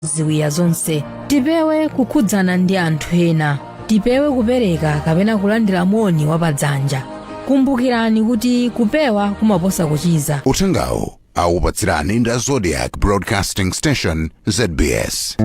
ziwiya zonse tipewe kukhudzana ndi anthu ena, tipewe kupereka kapena kulandira moni wapadzanja. Kumbukirani kuti kupewa kumaposa kuchiza. Uthengawo awupatsirani ndi Zodiak Broadcasting Station ZBS.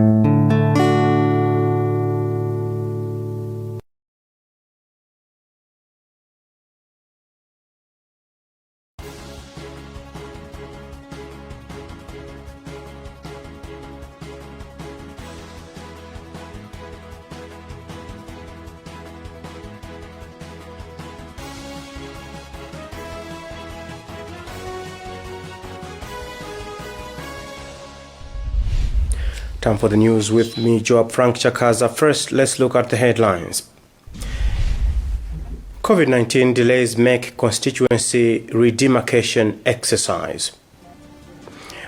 Time for the news with me, Joab Frank Chakaza. First, let's look at the headlines. COVID-19 delays make constituency redemarcation exercise.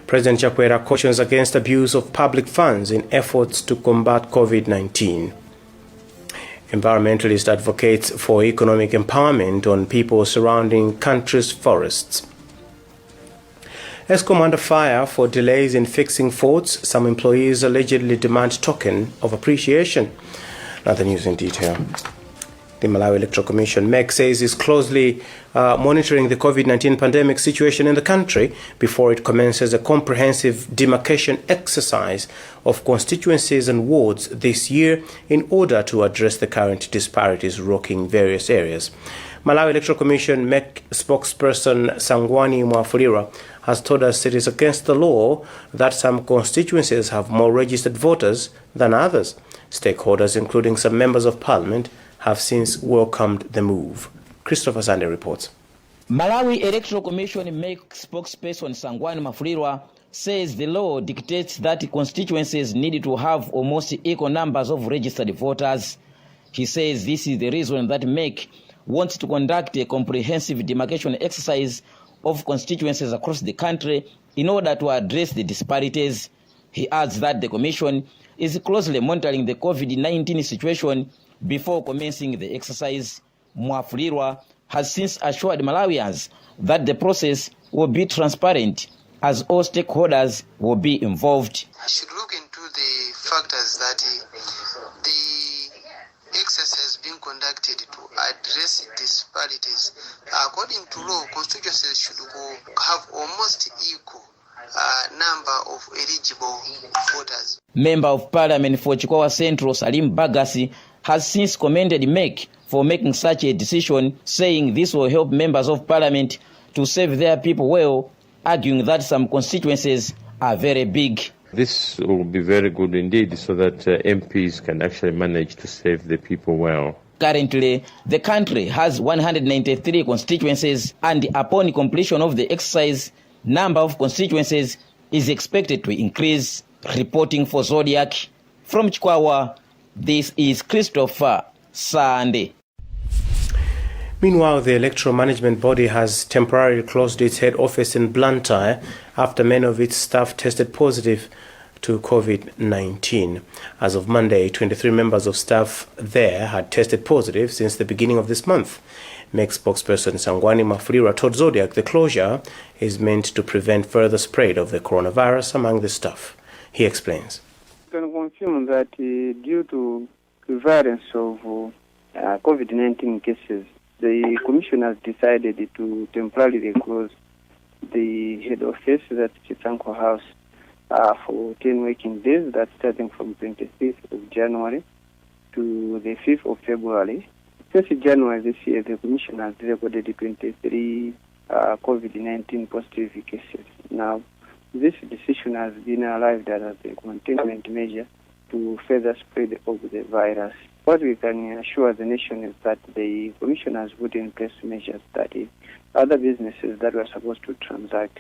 President Chakwera cautions against abuse of public funds in efforts to combat COVID-19. Environmentalist advocates for economic empowerment on people surrounding country's forests. ESCOM under fire for delays in fixing faults. Some employees allegedly demand token of appreciation. Now the news in detail. The Malawi Electoral Commission, MEC, says is closely monitoring the COVID-19 pandemic situation in the country before it commences a comprehensive demarcation exercise of constituencies and wards this year in order to address the current disparities rocking various areas. Malawi Electoral Commission MEC spokesperson Sangwani Mwafulira has told us it is against the law that some constituencies have more registered voters than others. Stakeholders, including some members of parliament, have since welcomed the move. Christopher Sunday reports. Malawi Electoral Commission MEC spokesperson Sangwani Mwafulira says the law dictates that constituencies need to have almost equal numbers of registered voters. He says this is the reason that MEC wants to conduct a comprehensive demarcation exercise of constituencies across the country in order to address the disparities. He adds that the Commission is closely monitoring the COVID-19 situation before commencing the exercise. Mwafulira has since assured Malawians that the process will be transparent as all stakeholders will be involved. I should look into the factors that the exercise being conducted to address disparities. According to law, constituencies should have almost equal number of eligible voters. Member of Parliament for Chikwawa Central, Salim Bagasi, has since commended MEC for making such a decision, saying this will help members of Parliament to serve their people well, arguing that some constituencies are very big. This will be very good indeed, so that MPs can actually manage to serve the people well. Currently, the country has 193 constituencies, and upon completion of the exercise, number of constituencies is expected to increase. Reporting for Zodiac from Chikwawa, this is Christopher Sunday. Meanwhile, the electoral management body has temporarily closed its head office in Blantyre after many of its staff tested positive to COVID-19. As of Monday, 23 members of staff there had tested positive since the beginning of this month. MEC spokesperson Sangwani Mwafulira told Zodiac the closure is meant to prevent further spread of the coronavirus among the staff. He explains. I can confirm that due to the prevalence of COVID-19 cases, the Commission has decided to temporarily close the head office at Chitanko House for 10 working days, that's starting from 26th of January to the 5th of February. 1st January this year, the Commission has recorded 23 COVID-19 positive cases. Now, this decision has been arrived at as a containment measure to further spread of the virus. What we can assure the nation is that the Commission has put in place measures that other businesses that were supposed to transact,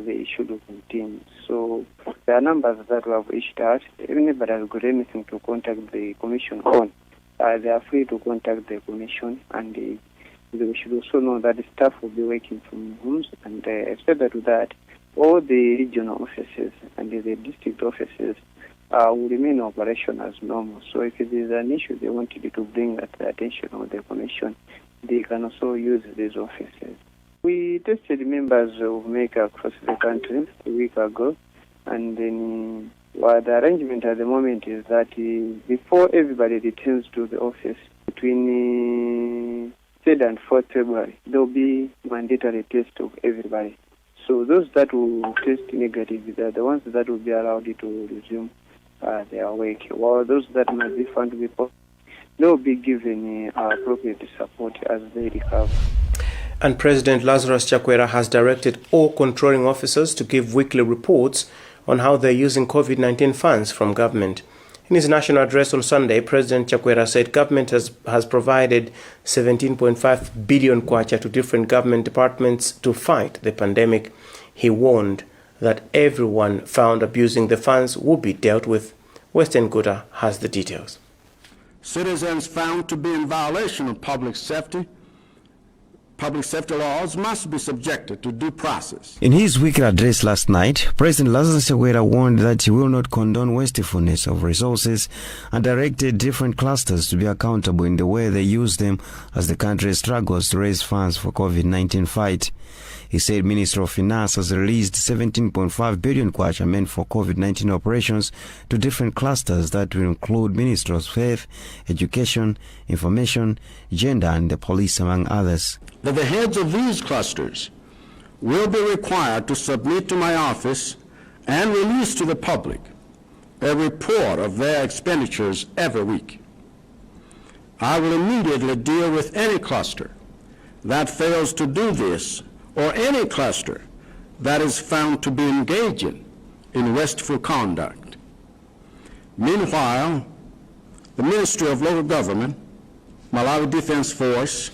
they should continue. So there are numbers that we have reached out. If anybody has got anything to contact the Commission on, they are free to contact the Commission, and we should also know that the staff will be working from homes, and further to that, all the regional offices and the district offices will remain operation as normal. So if there is an issue they wanted to bring at the attention of the Commission, they can also use these offices. We tested members of MEC across the country a week ago, and then Well, the arrangement at the moment is that before everybody returns to the office, between 3rd and 4th February, there will be mandatory test of everybody. So those that will test negative, they are the ones that will be allowed to resume their work. While those that might be found to be positive, they will be given appropriate support as they recover. And President Lazarus Chakwera has directed all controlling officers to give weekly reports on how they're using COVID-19 funds from government. In his national address on Sunday, President Chakwera said government has provided 17.5 billion kwacha to different government departments to fight the pandemic. He warned that everyone found abusing the funds will be dealt with. Western Guta has the details. Citizens found to be in violation of public safety laws must be subjected to due process. In his weekly address last night, President Lazarus Chakwera warned that he will not condone wastefulness of resources and directed different clusters to be accountable in the way they use them as the country struggles to raise funds for COVID-19 fight. He said Minister of Finance has released 17.5 billion kwacha meant for COVID-19 operations to different clusters that will include Ministry of Health, Education, Information, Gender and the Police, among others. That the heads of these clusters will be required to submit to my office and release to the public a report of their expenditures every week. I will immediately deal with any cluster that fails to do this, or any cluster that is found to be engaging in wasteful conduct. Meanwhile, the Ministry of Local Government, Malawi Defense Force,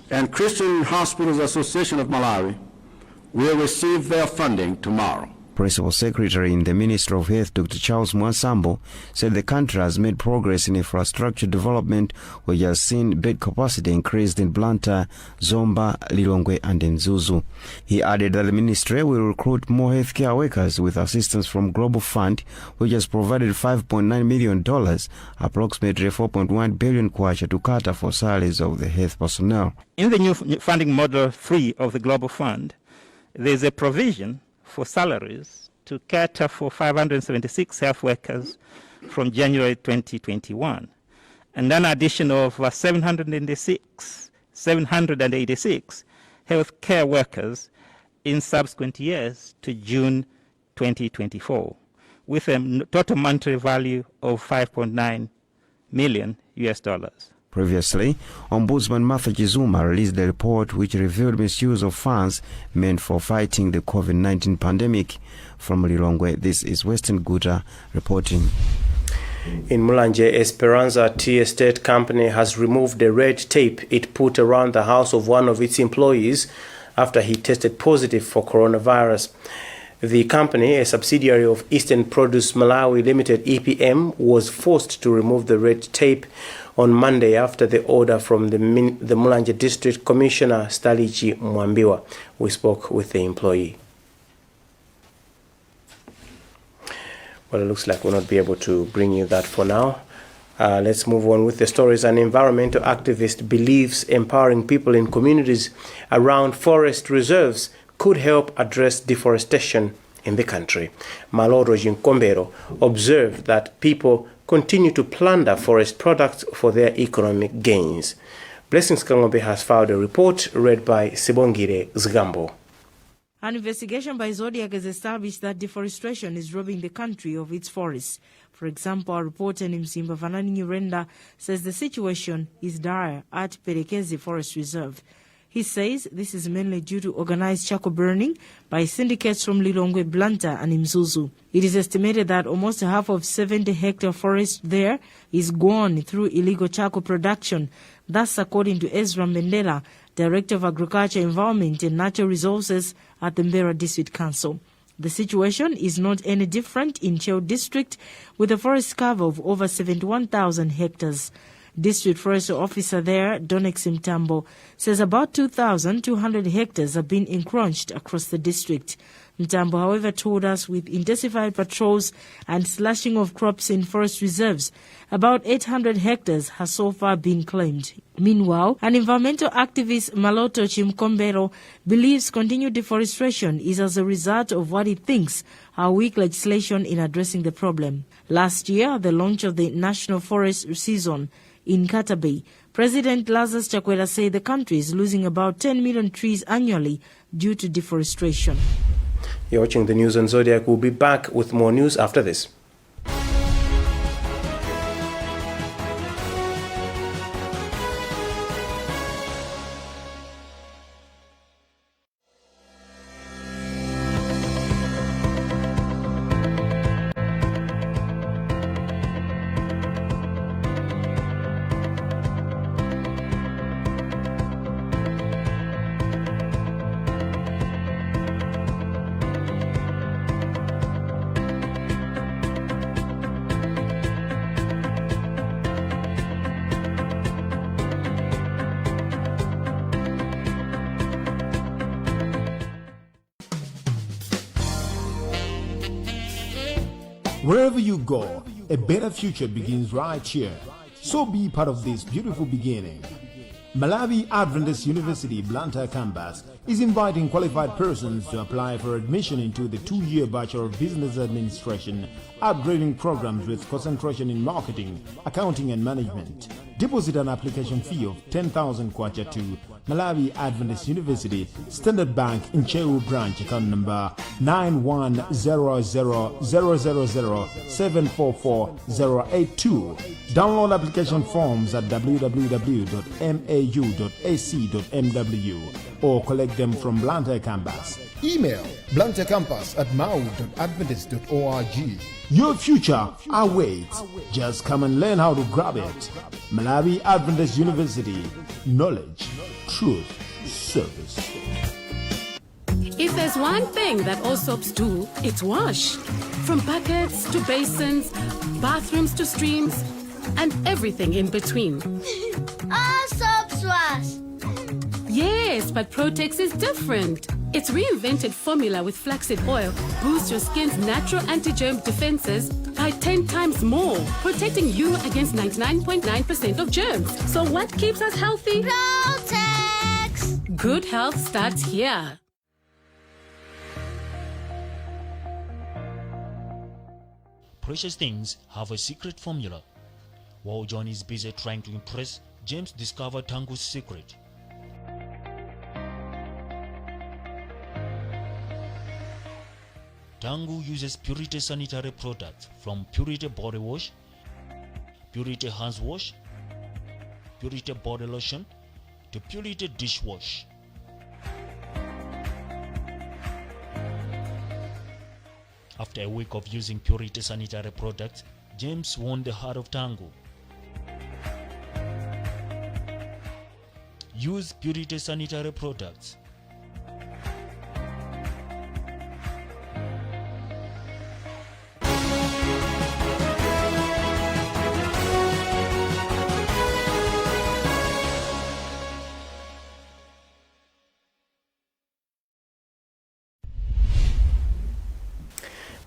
and Christian Hospitals Association of Malawi will receive their funding tomorrow. Principal Secretary in the Ministry of Health, Dr. Charles Mwansambo, said the country has made progress in infrastructure development, which has seen bed capacity increased in Blantyre, Zomba, Lilongwe and Nzuzu. He added that the ministry will recruit more healthcare workers with assistance from Global Fund, which has provided $5.9 million, approximately 4.1 billion kwacha to cater for salaries of the health personnel. In the new funding model 3 of the Global Fund, there is a provision for salaries to cater for 576 health workers from January 2021, and an addition of 786 healthcare workers in subsequent years to June 2024, with a total monetary value of $5.9 million. Previously, Ombudsman Martha Chizuma released a report which revealed misuse of funds meant for fighting the COVID-19 pandemic. From Lilongwe, this is Western Guta reporting. In Mulanje, Esperanza Tea Estate Company has removed the red tape it put around the house of one of its employees after he tested positive for coronavirus. The company, a subsidiary of Eastern Produce Malawi Limited EPM, was forced to remove the red tape on Monday after the order from the Mulanje District Commissioner Stalichi Mwambiwa. We spoke with the employee. Well, it looks like we'll not be able to bring you that for now. Let's move on with the stories. An environmental activist believes empowering people in communities around forest reserves could help address deforestation in the country. Maloro Jinkombero observed that people continue to plunder forest products for their economic gains. Blessings Kangombe has filed a report read by Sibongire Zgambo. An investigation by Zodiak has established that deforestation is robbing the country of its forests. For example, our reporter Nimsimba Vanani Nyurenda says the situation is dire at Perekezi Forest Reserve. He says this is mainly due to organized charcoal burning by syndicates from Lilongwe, Blantyre and Mzuzu. It is estimated that almost half of 70-hectare forest there is gone through illegal charcoal production. Thus, according to Ezra Mendela, Director of Agriculture, Environment and Natural Resources at the Mbeera District Council. The situation is not any different in Cheo District, with a forest cover of over 71,000 hectares. District Forest Officer there, Donex Mtambo, says about 2,200 hectares have been encroached across the district. Mtambo, however, told us with intensified patrols and slashing of crops in forest reserves, about 800 hectares has so far been claimed. Meanwhile, an environmental activist, Maloto Chimkombero, believes continued deforestation is as a result of what he thinks are weak legislation in addressing the problem. Last year, at the launch of the National Forest Season in Katabe, President Lazarus Chakwera said the country is losing about 10 million trees annually due to deforestation. You're watching the news on Zodiac. We'll be back with more news after this. Wherever you go, a better future begins right here. So be part of this beautiful beginning. Malawi Adventist University Blantyre campus is inviting qualified persons to apply for admission into the 2-year Bachelor of Business Administration upgrading programs with concentration in marketing, accounting and management. Deposit an application fee of 10,000 kwacha to Malawi Adventist University, Standard Bank in Chewu branch, account number 910000744082. Download application forms at www.mau.ac.mw or collect them from Blantyre campus. Email blantyrecampus@mau.adventist.org. Your future awaits. Just come and learn how to grab it. Malawi Adventist University. Knowledge, truth, service. If there's one thing that all soaps do, it's wash. From buckets to basins, bathrooms to streams, and everything in between. All soaps wash. Yes, but Protex is different. Its reinvented formula with flaxseed oil boosts your skin's natural anti-germ defenses by 10 times more, protecting you against 99.9% of germs. So what keeps us healthy? Protex! Good health starts here. Precious things have a secret formula. While John is busy trying to impress, James discovered Tangu's secret. Tangu uses Purity sanitary products from Purity body wash, Purity hands wash, Purity body lotion to Purity dishwash. After a week of using Purity sanitary products, James won the heart of Tangu. Use Purity sanitary products.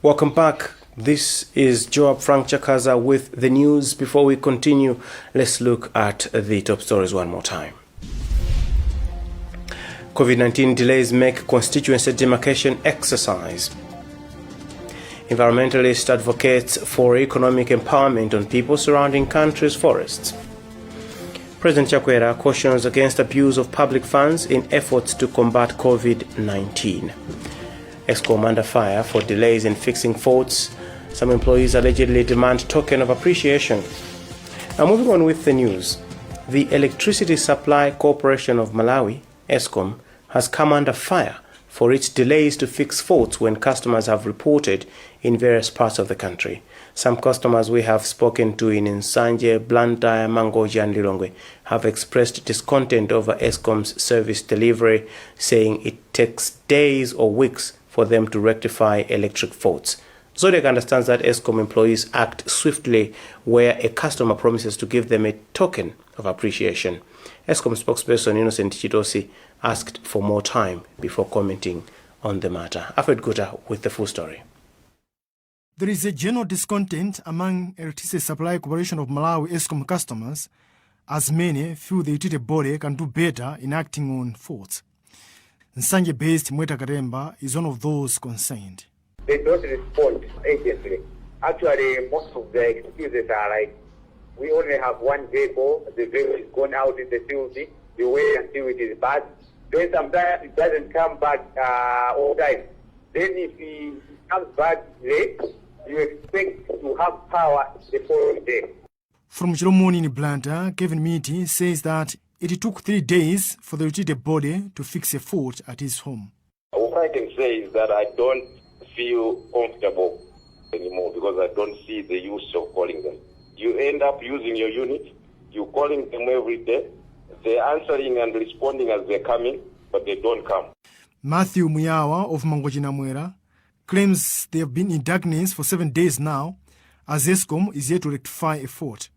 Welcome back. This is Joab Frank Chakaza with the news. Before we continue, let's look at the top stories one more time. COVID-19 delays make constituency demarcation exercise. Environmentalist advocates for economic empowerment on people surrounding country's forests. President Chakwera cautions against abuse of public funds in efforts to combat COVID-19. ESCOM under fire for delays in fixing faults. Some employees allegedly demand token of appreciation. Now moving on with the news. The Electricity Supply Corporation of Malawi, ESCOM, has come under fire for its delays to fix faults when customers have reported in various parts of the country. Some customers we have spoken to in Nsanje, Blantyre, Mangoji and Lilongwe have expressed discontent over ESCOM's service delivery, saying it takes days or weeks for them to rectify electric faults. Zodiac understands that ESCOM employees act swiftly where a customer promises to give them a token of appreciation. ESCOM spokesperson Innocent Chitosi asked for more time before commenting on the matter. Alfred Guta with the full story. There is a general discontent among Electricity Supply Corporation of Malawi ESCOM customers, as many feel the utility body can do better in acting on faults. Nsanje-based Mweta Karemba is one of those concerned. They don't respond urgently. Actually, most of the excuses are like, we only have one vehicle, the vehicle is gone out in the field, you wait until it is bad. Then sometimes it doesn't come back all time. Then if it comes back late, you expect to have power the following day. From Chilomoni in Blantyre, Kevin Meety says that it took 3 days for the utility body to fix a fault at his home. What I can say is that I don't feel comfortable anymore because I don't see the use of calling them. You end up using your unit, you're calling them every day, they're answering and responding as they're coming, but they don't come. Matthew Mibawa of Mangojinamwera claims they have been in darkness for 7 days now, as ESCOM is yet to rectify a fault.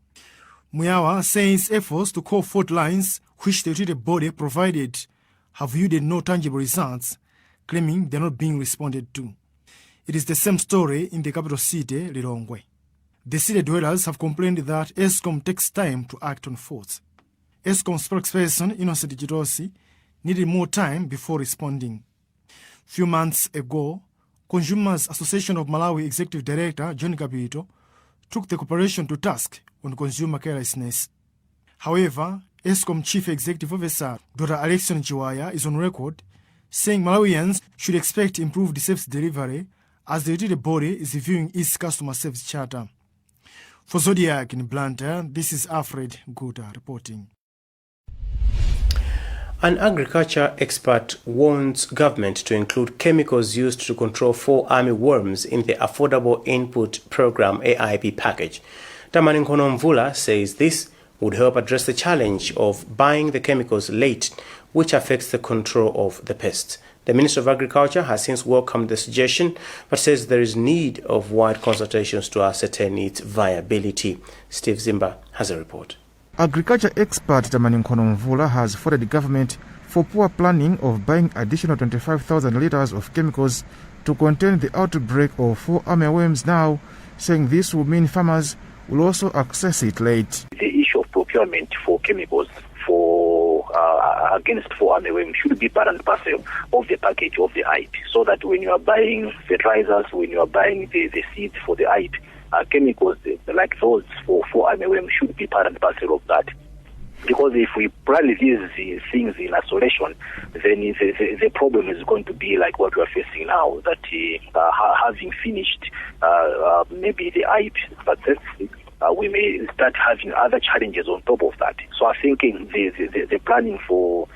Mibawa says efforts to call fault lines which the utility body provided have yielded no tangible results, claiming they are not being responded to. It is the same story in the capital city, Lilongwe. The city dwellers have complained that ESCOM takes time to act on faults. ESCOM spokesperson Innocent Chitosi needed more time before responding. Few months ago, Consumers Association of Malawi Executive Director John Capito took the corporation to task on consumer carelessness. However, ESCOM Chief Executive Officer Dr. Alexion Chiwaya is on record saying Malawians should expect improved service delivery as the utility body is reviewing its customer service charter. For Zodiak in Blantyre, this is Alfred Guta reporting. An agriculture expert warns government to include chemicals used to control fall armyworms in the Affordable Input Program AIP package. Tamani Nkhani says this would help address the challenge of buying the chemicals late, which affects the control of the pests. The Minister of Agriculture has since welcomed the suggestion, but says there is need of wide consultations to ascertain its viability. Steve Zimba has a report. Agriculture expert Tamani Nkhani has faulted the government for poor planning of buying additional 25,000 litres of chemicals to contain the outbreak of fall armyworms now, saying this will mean farmers will also access it late. The issue of procurement for chemicals against fall armyworm should be part and parcel of the package of the AIP, so that when you are buying fertilizers, when you are buying the seeds for the AIP, chemicals like those for armyworm should be part and parcel of that. Because if we plan these things in isolation, then the problem is going to be like what we are facing now, that having finished maybe the AIP, but we may start having other challenges on top of that. So I think the planning for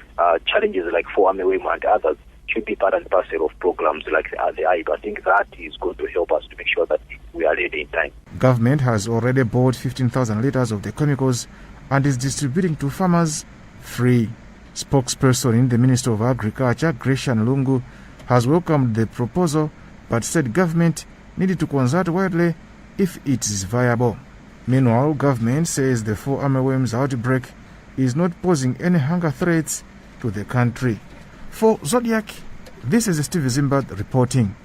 challenges like for armyworm and others should be part and parcel of programs like the AIP. I think that is going to help us to make sure that we are ready in time. Government has already bought 15,000 litres of the chemicals and is distributing to farmers free. Spokesperson in the Ministry of Agriculture, Grecian Lungu, has welcomed the proposal but said government needed to consult widely if it is viable. Meanwhile, government says the fall armyworms outbreak is not posing any hunger threats to the country. For Zodiac, this is Steve Zimba reporting.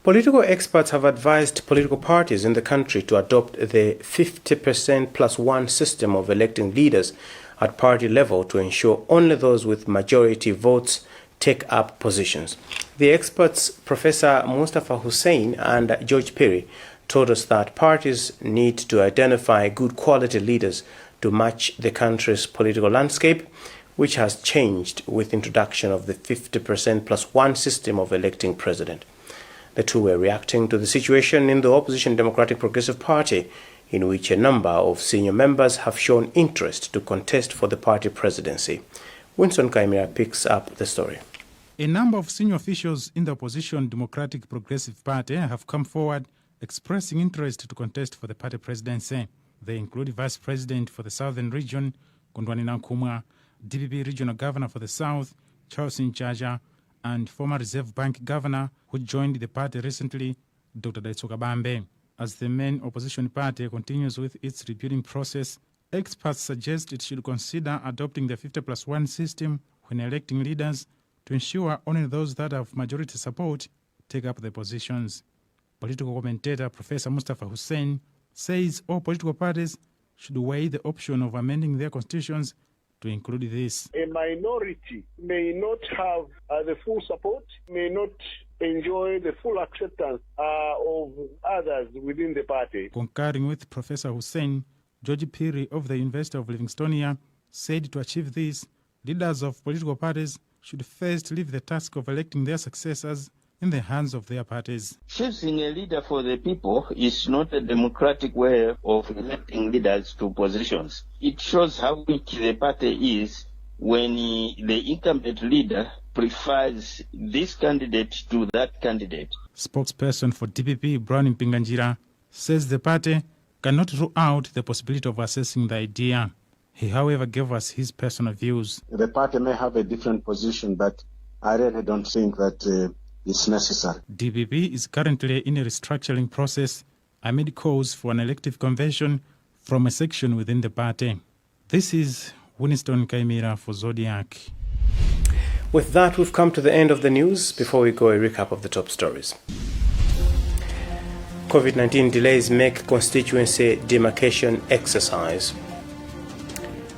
Political experts have advised political parties in the country to adopt the 50% plus one system of electing leaders at party level to ensure only those with majority votes take up positions. The experts, Professor Mustafa Hussein and George Perry, told us that parties need to identify good quality leaders to match the country's political landscape, which has changed with introduction of the 50% plus one system of electing president. The two were reacting to the situation in the opposition Democratic Progressive Party, in which a number of senior members have shown interest to contest for the party presidency. Winston Kaimira picks up the story. A number of senior officials in the opposition Democratic Progressive Party have come forward expressing interest to contest for the party presidency. They include Vice President for the Southern Region, Kondwani Nankumwa, DPP Regional Governor for the South, Charles Nchaja, and former Reserve Bank Governor who joined the party recently, Dr. Daitsoka Bambe. As the main opposition party continues with its rebuilding process, experts suggest it should consider adopting the 50+1 system, when electing leaders to ensure only those that have majority support take up the positions. Political commentator Professor Mustafa Hussein says all political parties should weigh the option of amending their constitutions to include this. A minority may not have the full support, may not enjoy the full acceptance of others within the party. Concurring with Professor Hussein, George Piri of the University of Livingstonia said to achieve this, leaders of political parties should first leave the task of electing their successors in the hands of their parties. Choosing a leader for the people is not a democratic way of electing leaders to positions. It shows how weak the party is when the incumbent leader prefers this candidate to that candidate. Spokesperson for DPP, Brown Mpinganjira, says the party cannot rule out the possibility of assessing the idea. He, however, gave us his personal views. The party may have a different position, but I really don't think that it's necessary. DPP is currently in a restructuring process amid calls for an elective convention from a section within the party. This is Winston Kaimira for Zodiac. With that, we've come to the end of the news. Before we go, a recap of the top stories. COVID-19 delays make constituency demarcation exercise.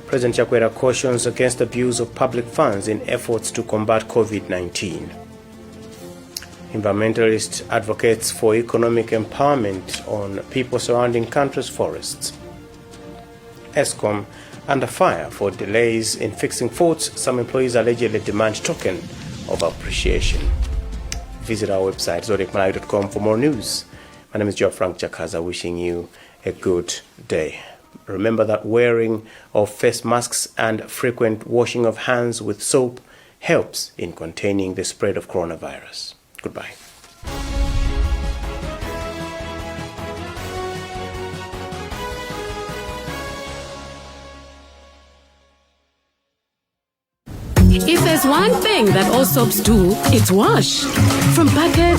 President Chakwera cautions against abuse of public funds in efforts to combat COVID-19. Environmentalist advocates for economic empowerment on people surrounding country's forests. ESCOM under fire for delays in fixing faults. Some employees allegedly demand token of appreciation. Visit our website zodiacmalawi.com for more news. My name is Joe Frank Jakaza, wishing you a good day. Remember that wearing of face masks and frequent washing of hands with soap helps in containing the spread of coronavirus. Goodbye. If there's one thing that all soaps do, it's wash. From package